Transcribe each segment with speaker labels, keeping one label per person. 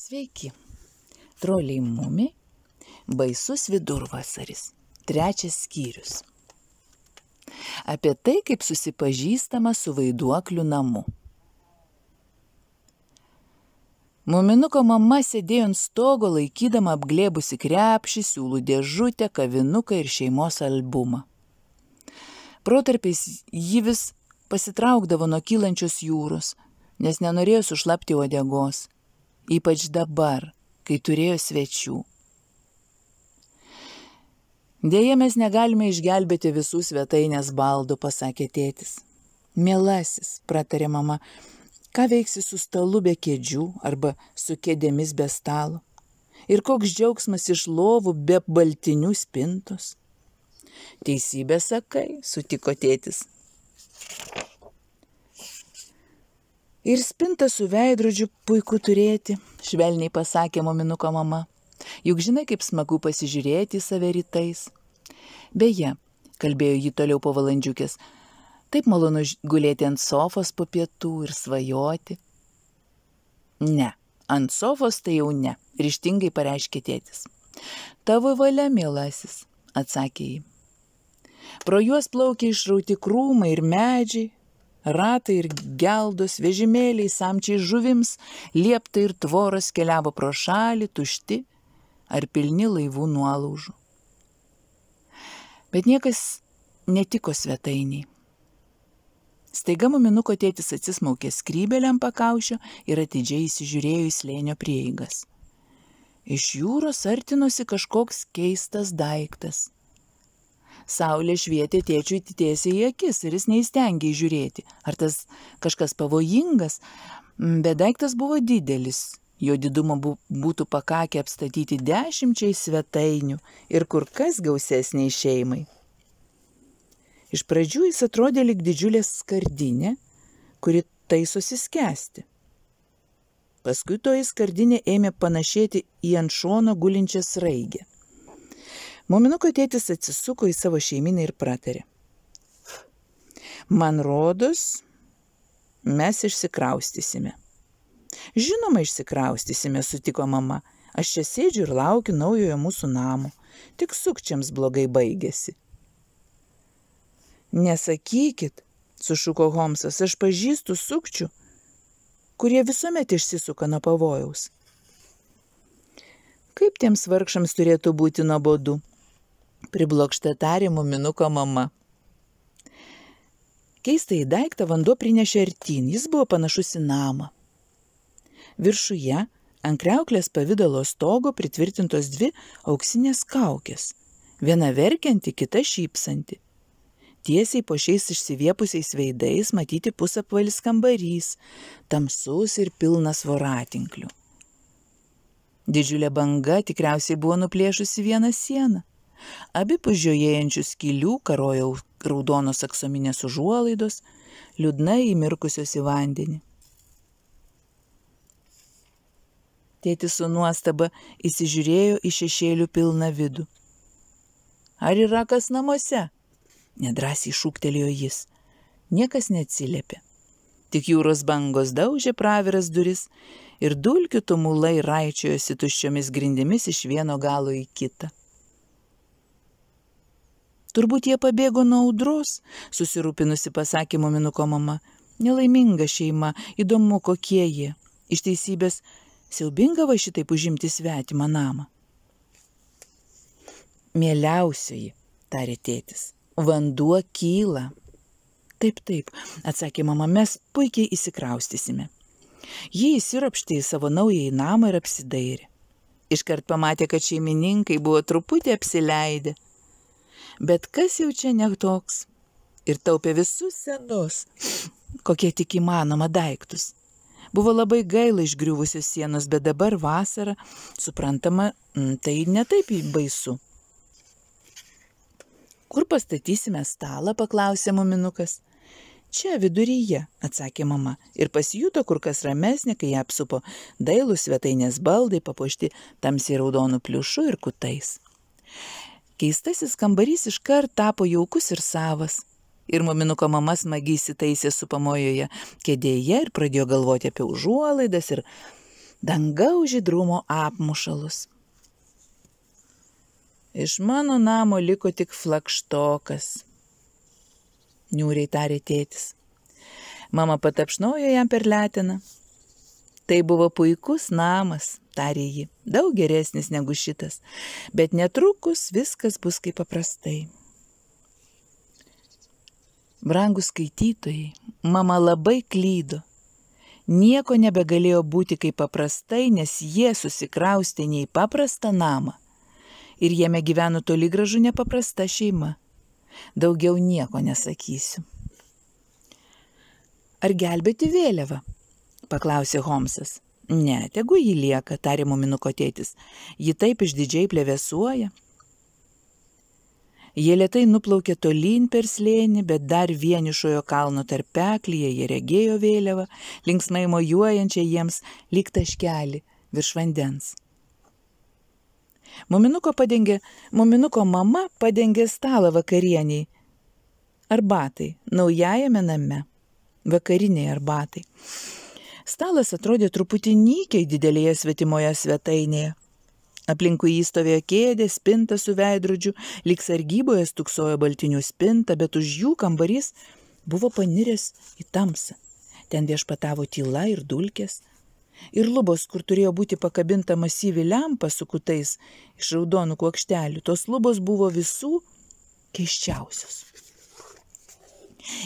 Speaker 1: Sveiki. Troliai mumiai, baisus vidurvasaris. 3 skyrius. Apie tai, kaip susipažįstama su vaiduoklių namu. Muminuko mama sėdėjo ant stogo, laikydama apglėbusi krepšį, siūlų dėžutę, kavinuką ir šeimos albumą. Protarpiais ji vis pasitraukdavo nuo kylančios jūros, nes nenorėjo sušlapti uodegos, ypač dabar, kai turėjo svečių. Deja, mes negalime išgelbėti visų svetainės baldų, pasakė tėtis. Mielasis, pratarė mama, ką veiksi su stalu be kėdžių arba su kėdėmis be stalo? Ir koks džiaugsmas iš lovų be baltinių spintos? Teisybę sakai, sutiko tėtis. Ir spintą su veidrodžiu puiku turėti, švelniai pasakė muminuko mama. Juk žinai, kaip smagu pasižiūrėti į save rytais. Beje, kalbėjo ji toliau po valandžiukės, taip malonu gulėti ant sofos po pietų ir svajoti. Ne, ant sofos tai jau ne, ryžtingai pareiškė tėtis. Tavo valia, mielasis, atsakė ji. Pro juos plaukė išrauti krūmai ir medžiai, ratai ir geldos, vežimėliai, samčiai žuvims, lieptai ir tvoros keliavo pro šalį, tušti ar pilni laivų nuolaužų. Bet niekas netiko svetainiai. Staiga muminuko tėtis atsismaukė skrybelę ant pakaušio ir atidžiai įsižiūrėjo į slėnio prieigas. Iš jūros artinosi kažkoks keistas daiktas. Saulė švietė tėčiui tiesiai į akis ir jis neįstengė įžiūrėti, ar tas kažkas pavojingas, bet daiktas buvo didelis. Jo didumo būtų pakakę apstatyti 10 svetainių ir kur kas gausesniai šeimai. Iš pradžių jis atrodė lyg didžiulė skardinė, kuri taisosi skęsti. Paskui toji skardinė ėmė panašėti į ant šono gulinčią sraigę. Muminuko tėtis atsisuko į savo šeiminą ir pratarė. Man rodos, mes išsikraustysime. Žinoma, išsikraustysime, sutiko mama. Aš čia sėdžiu ir laukiu naujojo mūsų namo. Tik sukčiams blogai baigėsi. Nesakykit, sušuko Holmsas, aš pažįstu sukčių, kurie visuomet išsisuka nuo pavojaus. Kaip tiems vargšams turėtų būti nuobodu, priblokšta tarė muminuko mama. Keistą į daiktą vanduo prinešė artyn, jis buvo panašus į namą. Viršuje, ant kriauklės pavidalo stogo pritvirtintos 2 auksinės kaukės, viena verkianti, kita šypsanti. Tiesiai po šiais išsiviepusiais veidais matyti pusapvalis kambarys, tamsus ir pilnas voratinklių. Didžiulė banga tikriausiai buvo nuplėšusi vieną sieną. Abipus žiojėjančių skylių karojo raudonos aksominės užuolaidos, liūdnai įmirkusios į vandenį. Tėtis su nuostaba įsižiūrėjo į šešėlių pilną vidų. Ar yra kas namuose? Nedrąsiai šūktelėjo jis. Niekas neatsiliepė. Tik jūros bangos daužė praviras duris ir dulkių tumulai raičiojosi tuščiomis grindimis iš vieno galo į kitą. Turbūt jie pabėgo nuo audros, susirūpinusi pasakė muminuko mama. Nelaiminga šeima, įdomu kokie jie. Iš teisybės siaubinga va šitaip užimti svetimą namą. Mieliausioji, tarė tėtis, vanduo kyla. Taip, atsakė mama, mes puikiai įsikraustysime. Ji įsiropštė į savo naująjį namą ir apsidairė. Iškart pamatė, kad šeimininkai buvo truputį apsileidę. Bet kas jau čia ne toks? Ir taupė visus senus, kokie tik įmanoma daiktus. Buvo labai gaila išgriuvusios sienos, bet dabar vasara, suprantama, tai netaip baisu. Kur pastatysime stalą, paklausė muminukas. Čia viduryje, atsakė mama, ir pasijuto kur kas ramesnė, kai ją apsupo dailūs svetainės baldai, papuošti tamsiai raudonų pliušu ir kutais. Keistasis kambarys iškart tapo jaukus ir savas. Ir muminuko mama smagiai įsitaisė supamojoje kėdėje ir pradėjo galvoti apie užuolaidas ir dangaus žydrumo apmušalus. Iš mano namo liko tik flagštokas, niūriai tarė tėtis. Mama patapšnojo jam per leteną. Tai buvo puikus namas, tarė ji, daug geresnis negu šitas, bet netrukus viskas bus kaip paprastai. Brangus skaitytojai, mama labai klydo. Nieko nebegalėjo būti kaip paprastai, nes jie susikraustė ne į paprastą namą. Ir jame gyveno toli gražu nepaprasta šeima. Daugiau nieko nesakysiu. Ar gelbėti vėliavą? Paklausė Holmsas. Ne, tegu jį lieka, tarė muminuko tėtis. Ji taip išdidžiai plevėsuoja. Jie lėtai nuplaukė tolyn per slėnį, bet dar vienišojo kalno tarpeklyje jie regėjo vėliavą, linksmai mojuojančią jiems lyg taškelį virš vandens. Muminuko mama padengė stalą vakarieniai, arbatai, naujajame name, vakariniai arbatai. Stalas atrodė truputį nykiai didelėje svetimoje svetainėje. Aplinkui jį stovėjo kėdė, spinta su veidrodžiu, lyg sargyboje stūksojo baltinių spinta, bet už jų kambarys buvo paniręs į tamsą. Ten viešpatavo tyla ir dulkės. Ir lubos, kur turėjo būti pakabinta masyvi lempa su kutais iš raudonų kuokštelių, tos lubos buvo visų keisčiausios.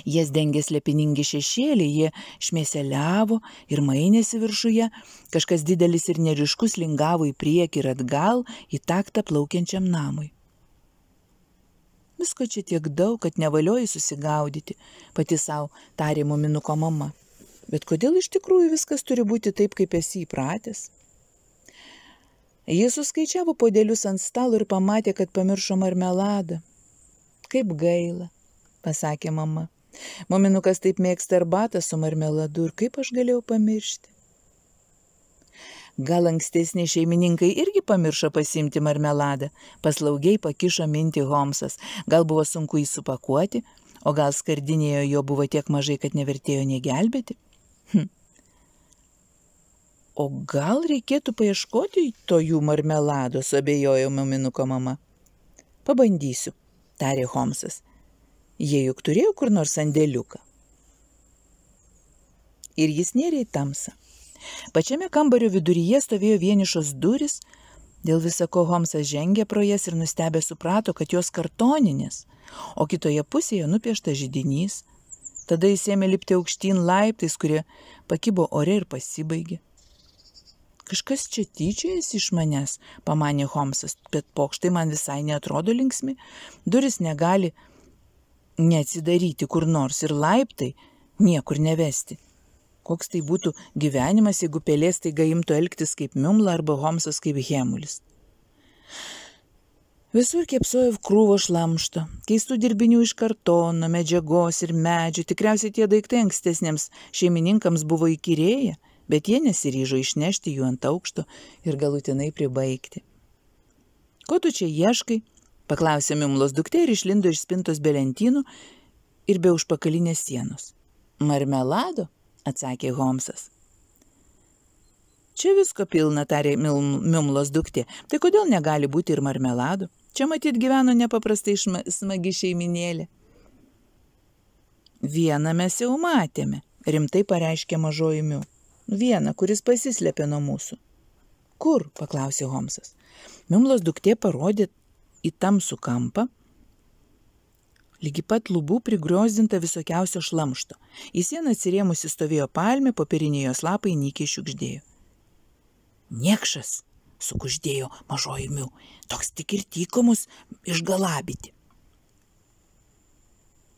Speaker 1: Jas dengė slepiningi šešėliai, jie šmieseliavo ir mainėsi viršuje, kažkas didelis ir neryškus lingavo į priekį ir atgal į taktą plaukiančiam namui. Visko čia tiek daug, kad nevalioji susigaudyti, pati savo tarė muminuko mama. Bet kodėl iš tikrųjų viskas turi būti taip, kaip esi įpratęs? Jis suskaičiavo puodelius ant stalo ir pamatė, kad pamiršo marmeladą. Kaip gaila, pasakė mama. Muminukas taip mėgsta arbatą su marmeladu ir kaip aš galėjau pamiršti? Gal ankstesni šeimininkai irgi pamiršo pasiimti marmeladą, paslaugiai pakišo mintį Holmsas. Gal buvo sunku jį supakuoti, o gal skardinėje jo buvo tiek mažai, kad nevertėjo nė gelbėti? O gal reikėtų paieškoti to jų marmelado, suabejojo muminuko mama. Pabandysiu, tarė Holmsas. Jie juk turėjo kur nors sandėliuką. Ir jis nėrė į tamsą. Pačiame kambario viduryje stovėjo vienišos durys. Dėl visako Holmsas žengė pro jas ir nustebę suprato, kad jos kartoninės, o kitoje pusėje nupieštas židinys. Tada jis ėmė lipti aukštyn laiptais, kurie pakibo ore ir pasibaigė. Kažkas čia tyčiojasi iš manęs, pamanė Holmsas, bet pokštai man visai neatrodo linksmi. Duris negali neatsidaryti kur nors ir laiptai niekur nevesti. Koks tai būtų gyvenimas, jeigu pelė staiga imtų elgtis kaip Miumla arba Holmsas kaip Hemulis. Visur kėpsojo krūvo šlamšto, keistų dirbinių iš kartono, medžiagos ir medžių. Tikriausiai tie daiktai ankstesniems šeimininkams buvo įkyrėję, bet jie nesiryžo išnešti jų ant aukšto ir galutinai pribaigti. Ko tu čia ieškai? Paklausė Miumlos duktė ir išlindo iš spintos be lentynų ir be užpakalinės sienos. Marmelado? Atsakė Holmsas. Čia visko pilna, tarė Miumlos duktė. Tai kodėl negali būti ir marmelado? Čia matyt gyveno nepaprastai smagi šeiminėlė. Vieną mes jau matėme, rimtai pareiškė mažoji Miu. Vieną, kuris pasislėpė nuo mūsų. Kur? Paklausė Holmsas. Miumlos duktė parodė į tamsų kampą, lygi pat lubų prigriozdinta visokiausio šlamšto. Į sieną atsirėmusi stovėjo palmė, popieriniai jos lapai nykiai šiugždėjo. Niekšas, sukuždėjo mažoji Miu, toks tik ir tyko mus išgalabyti.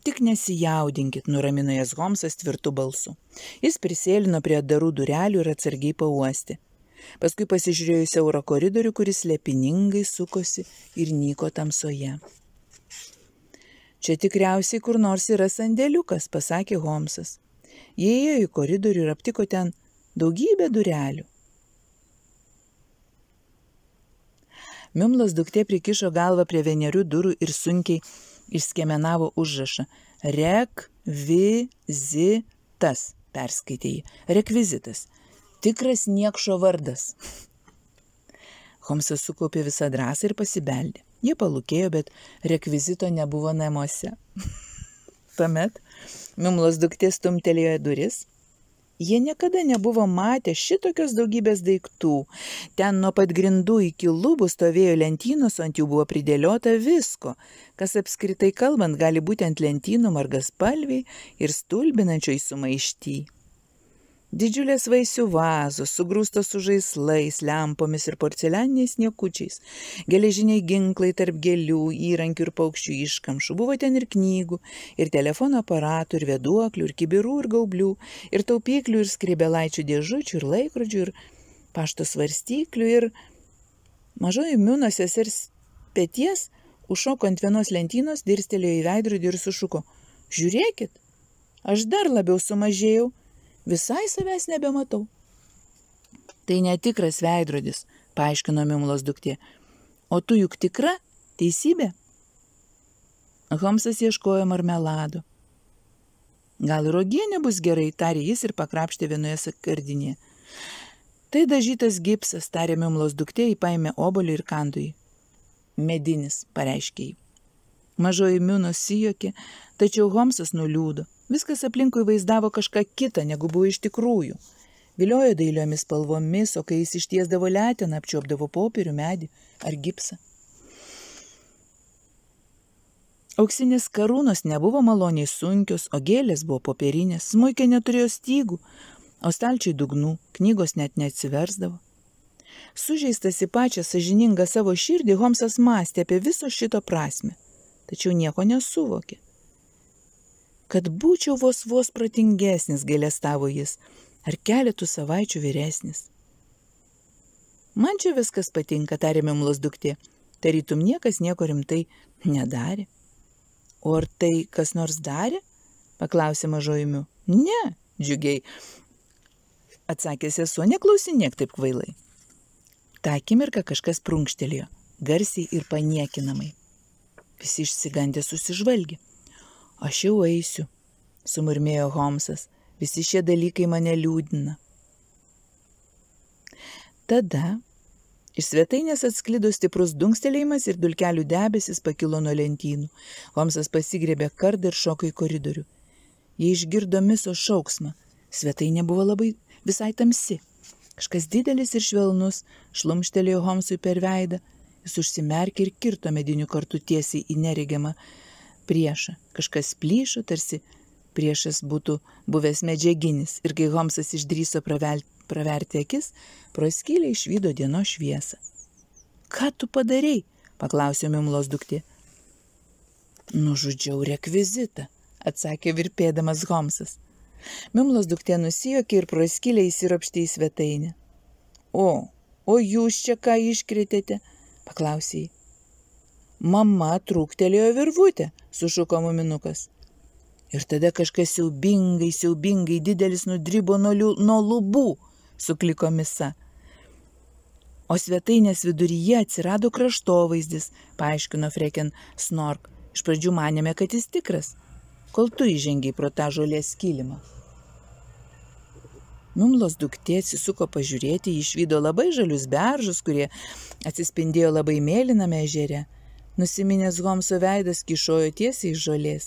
Speaker 1: Tik nesijaudinkit, nuramino jas Holmsas tvirtu balsu. Jis prisėlino prie darų durelių ir atsargiai pauostė. Paskui pasižiūrėjo į siaurą koridorių, kuris slėpiningai sukosi ir nyko tamsoje. Čia tikriausiai kur nors yra sandėliukas, pasakė Holmsas. Jie ėjo į koridorių ir aptiko ten daugybę durelių. Miumlos duktė prikišo galvą prie vienerių durų ir sunkiai išskiemenavo užrašą. Rekvizitas, perskaitė jį. Rekvizitas. Tikras niekšo vardas. Holmsas sukaupė visą drąsą ir pasibeldė. Jie palūkėjo, bet rekvizito nebuvo namuose. Tuomet Mimlos duktė stumtelėjo duris. Jie niekada nebuvo matę šitokios daugybės daiktų. Ten nuo pat grindų iki lubų stovėjo lentynos, ant jų buvo pridėliota visko, kas apskritai kalbant gali būti ant lentynų margaspalviai ir stulbinančioj sumaišty. Didžiulės vaisių vazos, sugrūstos su žaislais, lempomis ir porcelianiniais niekučiais, geležiniai ginklai tarp gėlių, įrankių ir paukščių iškamšų, buvo ten ir knygų, ir telefono aparatų, ir vėduoklių, ir kibirų, ir gaublių, ir taupyklių, ir skrybėlaičių dėžučių, ir laikrodžių, ir pašto svarstyklių, ir mažoji Miu sesers peties užšoko ant vienos lentynos, dirstelėjo į veidrodį ir sušuko: "Žiūrėkit, aš dar labiau sumažėjau. Visai savęs nebematau." "Tai netikras veidrodis," paaiškino Mimlos duktė. "O tu juk tikra, teisybė?" Holmsas ieškojo marmelado. "Gal ir uogienė bus gerai," tarė jis ir pakrapštė vienoje skardinėje. "Tai dažytas gipsas," tarė Mimlos duktė, paėmė obuolį ir kando jį. "Medinis," pareiškė jį. Mažoji Miu nusijuokė, tačiau Holmsas nuliūdo. Viskas aplinkui vaizdavo kažką kitą, negu buvo iš tikrųjų. Viliojo dailiomis spalvomis, o kai jis ištiesdavo leteną, apčiuopdavo popierių, medį ar gipsą. Auksinės karūnos nebuvo maloniai sunkios, o gėlės buvo popierinės, smuikė neturėjo stygų, o stalčiai dugnų, knygos net neatsiversdavo. Sužeistas į pačią sąžiningą savo širdį, Holmsas mąstė apie viso šito prasmę, tačiau nieko nesuvokė. "Kad būčiau vos protingesnis," gailestavo jis, "ar keletų savaičių vyresnis." "Man čia viskas patinka," tarė Mimlos duktė. "Tarytum niekas nieko rimtai nedarė." "O ar tai kas nors darė?" paklausė mažoji Miu. "Ne," džiugiai atsakė sesuo, "neklausinėk taip kvailai." Ta akimirką kažkas prunkštelėjo, garsiai ir paniekinamai. Visi išsigandę susižvalgė. "Aš jau eisiu," sumurmėjo Holmsas, "visi šie dalykai mane liūdina." Tada iš svetainės atsklido stiprus dunkstelėjimas ir dulkelių debesis pakilo nuo lentynų. Holmsas pasigrėbė kardą ir šoko į koridorių. Jie išgirdo Misos šauksmą. Svetainė buvo labai visai tamsi. Kažkas didelis ir švelnus šlumštelėjo Holmsui per veidą. Jis užsimerkė ir kirto mediniu kartu tiesiai į neregiamą priešą. Kažkas plyšo, tarsi priešas būtų buvęs medžiaginis, ir kai Holmsas išdrįso praverti akis, pro skylę išvydo dienos šviesą. "Ką tu padarei?" paklausė Mimlos duktė. "Nužudžiau rekvizitą," atsakė virpėdamas Holmsas. Mimlos duktė nusijuokė ir pro skylę įsiropštė į svetainę. O jūs čia ką iškrėtėte?" paklausė jį. "Mama trūktelėjo virvutę," sušuko muminukas. Ir tada kažkas siaubingai didelis nudribo nuo lubų, sukliko Misa. O svetainės viduryje atsirado kraštovaizdis, paaiškino Freken Snork. Iš pradžių manėme, kad jis tikras, kol tu įžengiai pro tą žolės kilimą. Mimlos duktė atsisuko pažiūrėti, išvydo labai žalius beržus, kurie atsispindėjo labai mėlyname ežere. Nusiminęs Holmso veidas kyšojo tiesiai iš žolės.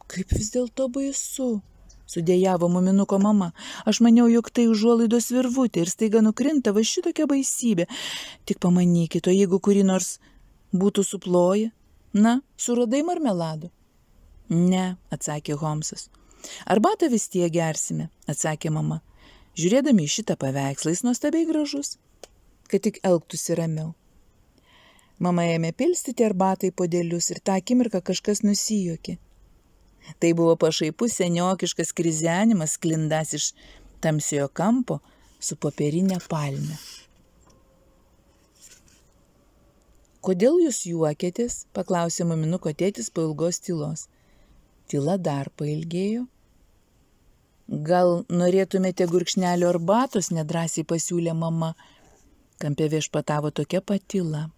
Speaker 1: "Kaip vis dėlto baisu," sudėjavo muminuko mama. "Aš maniau, jog tai užuolaidos virvutė ir staiga nukrinta va šitokia baisybė. Tik pamanykit, o jeigu kuri nors būtų suploję? Na, suradai marmelado?" "Ne," atsakė Holmsas. "Arbatą vis tiek gersime," atsakė mama. "Žiūrėdami į šitą paveikslą, jis nuostabiai gražus, kad tik elgtųsi ramiau." Mama ėmė pilstyti arbatą į puodelius ir tą akimirką kažkas nusijuokė. Tai buvo pašaipus seniokiškas krizenimas, sklindas iš tamsiojo kampo su popierinė palme. "Kodėl jūs juokėtės?" paklausė muminuko tėtis po ilgos tylos. Tyla dar pailgėjo. "Gal norėtumėte gurkšnelio arbatos?" nedrąsiai pasiūlė mama. Kampe viešpatavo tokia pat tyla.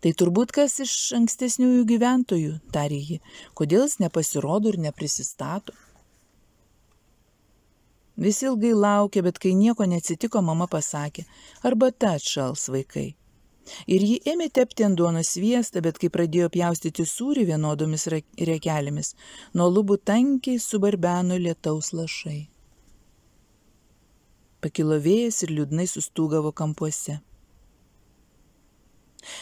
Speaker 1: "Tai turbūt kas iš ankstesniųjų gyventojų," tarė ji. "Kodėl jis nepasirodo ir neprisistato?" Visi ilgai laukė, bet kai nieko neatsitiko, mama pasakė, arbata atšals vaikai. Ir ji ėmė tepti ant duonos sviestą, bet kai pradėjo pjaustyti sūrį vienodomis riekelėmis, nuo lubų tankiai subarbeno lietaus lašai. Pakilo vėjas ir liūdnai sustūgavo kampuose.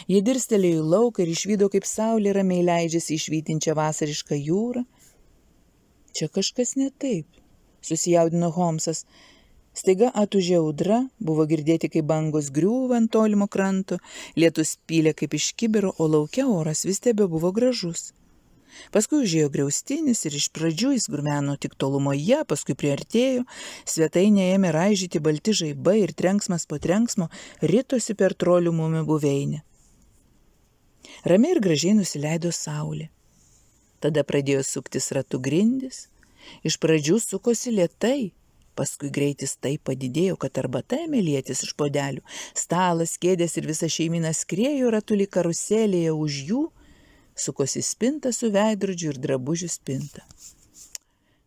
Speaker 1: Jie dirstelėjo į lauką ir išvydo, kaip saulė ramiai leidžiasi į švytinčią vasarišką jūrą. Čia kažkas ne taip, susijaudino Holmsas. Staiga atūžė audra, buvo girdėti, kaip bangos griūva ant tolimo kranto, lietus pylė kaip iš kibiro, o lauke oras vis tebebuvo gražus. Paskui užėjo griaustinis ir iš pradžių jis grumeno tik tolumoje, paskui priartėjo, svetainė ėmė raižyti balti žaibai ir trenksmas po trenksmo ritosi per trolių mumių buveinę. Ramiai ir gražiai nusileido saulė. Tada pradėjo suktis ratų grindys, iš pradžių sukosi lėtai, paskui greitis taip padidėjo, kad arbata ėmė lietis iš podelių, stalas, kėdės ir visa šeimyna skriejo ratulį karuselėje, už jų sukosi spinta su veidrodžiu ir drabužių spinta.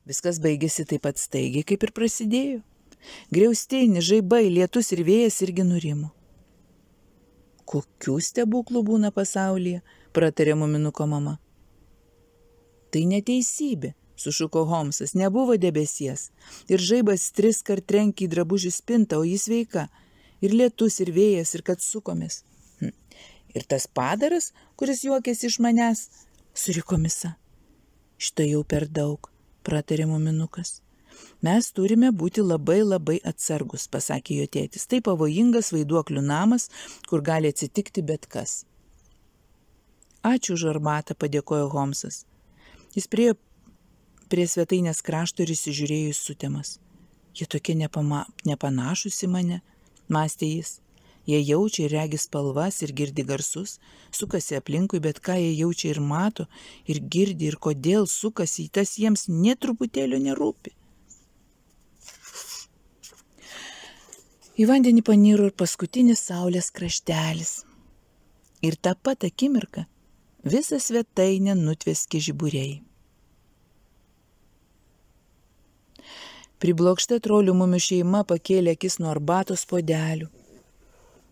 Speaker 1: Viskas baigėsi taip pat staigiai, kaip ir prasidėjo. Griaustinis, žaibai, lietus ir vėjas irgi nurimo. Kokių stebuklų būna pasaulyje, pratarė muminuko mama. Tai neteisybė, sušuko Holmsas, nebuvo debesies. Ir žaibas 3 kart trenkė į drabužių spintą, o jis sveika. Ir lietus, ir vėjas, ir kad sukomės. Ir tas padaras, kuris juokėsi iš manęs, suriko Misa. Štai jau per daug, pratarė muminukas. Mes turime būti labai labai atsargus, pasakė jo tėtis. Tai pavojingas vaiduoklių namas, kur gali atsitikti bet kas. Ačiū už arbatą, padėkojo Holmsas. Jis priėjo prie svetainės krašto ir įsižiūrėjo į sutemas. Jie tokie nepanašus į mane, mąstė jis. Jie jaučia ir regi spalvas ir girdi garsus, sukasi aplinkui, bet ką jie jaučia ir mato, ir girdi, ir kodėl sukasi, tas jiems nė truputėlio nerūpi. Į vandenį paniro ir paskutinis saulės kraštelis. Ir tą pat akimirką visą svetainę nutveskė žiburiai. Priblokšta trolių mumių šeima pakėlė akis nuo arbatos podelių.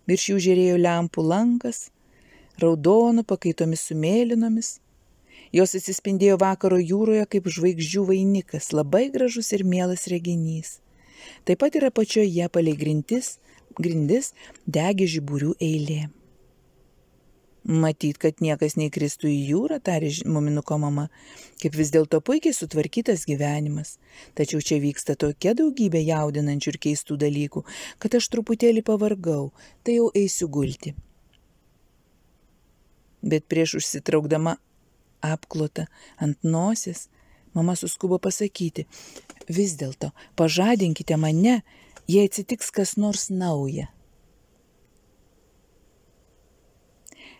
Speaker 1: Virš jų žėrėjo lempų lankas, raudonų pakaitomis su mėlynomis. Jos atsispindėjo vakaro jūroje kaip žvaigždžių vainikas, labai gražus ir mielas reginys. Taip pat ir apačioje palei grindis degė žiburių eilė. Matyt, kad niekas neįkristų į jūrą, tarė muminuko mama, kaip vis dėlto puikiai sutvarkytas gyvenimas. Tačiau čia vyksta tokia daugybė jaudinančių ir keistų dalykų, kad aš truputėlį pavargau, tai jau eisiu gulti. Bet prieš užsitraukdama apklotą ant nosies, mama suskubo pasakyti, vis dėlto pažadinkite mane, jei atsitiks kas nors nauja.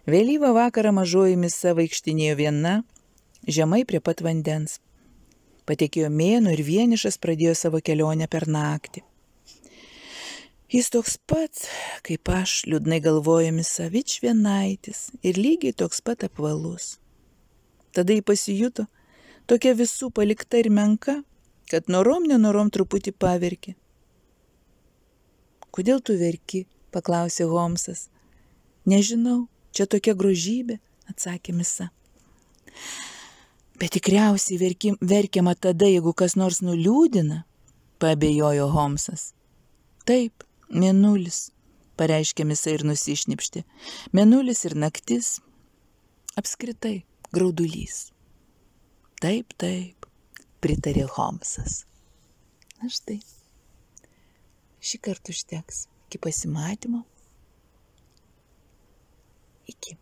Speaker 1: Vėlyvą vakarą mažoji Misa vaikštinėjo viena, žemai prie pat vandens. Patekėjo mėnuo ir vienišas pradėjo savo kelionę per naktį. Jis toks pats, kaip aš, liūdnai galvojo Misa, vičvienaitis ir lygiai toks pat apvalus. Tada jį pasijuto, tokia visų palikta ir menka, kad nenorom truputį paverkė. Kodėl tu verki? Paklausė Holmsas. Nežinau. Čia tokia grožybė, atsakė Misa. Bet tikriausiai verkiama tada, jeigu kas nors nuliūdina, paabejojo Holmsas. Taip, mėnulis, pareiškė Misa ir nusišnipštė. Mėnulis ir naktis, apskritai graudulys. Taip, pritarė Holmsas. Na štai, šį kartą užteks. Iki pasimatymo. Iki.